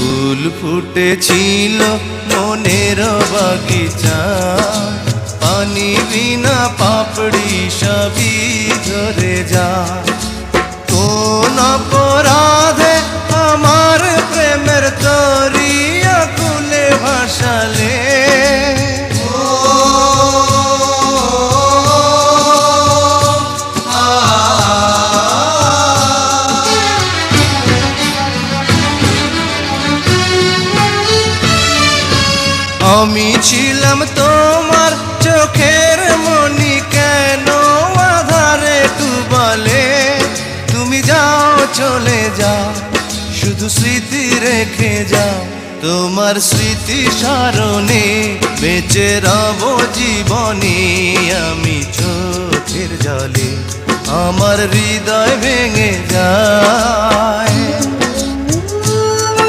ফুল ফুটেছিল মনের বাগিচা, পানি বিনা পাপড়ি সবই ঝরে যায়। কোন অপরাধে আমার প্রেমের তরি আকুলে ভাসালে, আমি ছিলাম তোমার চোখের মনি, কেন আধারে ডুবালে? তুমি যাও চলে যাও, শুধু স্মৃতি রেখে যাও। তোমার স্মৃতি স্মরণে বেঁচে রব জীবনে। আমি চোখের জলে আমার হৃদয় ভেঙে যায়।